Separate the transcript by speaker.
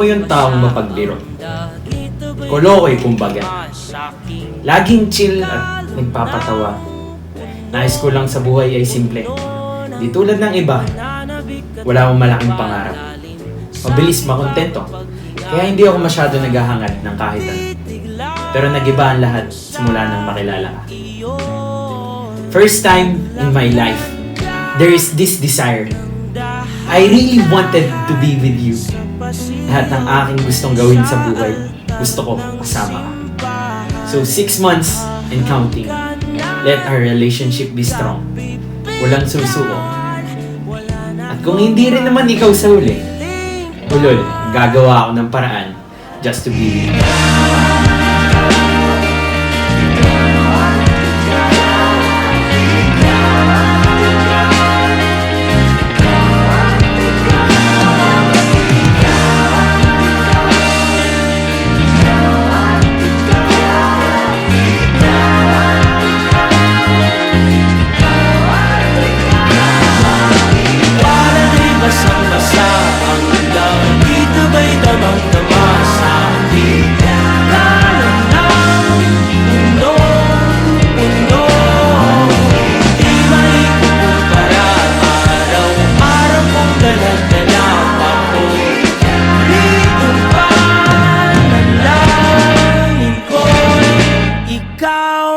Speaker 1: yung taong mapagliro. Kolokoy kumbaga. Laging chill at nagpapatawa. Nais ko lang sa buhay ay simple. Di tulad ng iba, wala akong malaking pangarap. Mabilis makontento. Kaya hindi ako masyado naghahangad ng kahit ano. Pero nag-iba ang lahat simula nang makilala ka. First time in my life, there is this desire. I really wanted to be with you. Lahat ng aking gustong gawin sa buhay, gusto ko kasama ka. So 6 months and counting. Let our relationship be strong. Walang susuko. At kung hindi rin naman ikaw sa huli, ulol, gagawa ako ng paraan just to be with you.
Speaker 2: Ikaw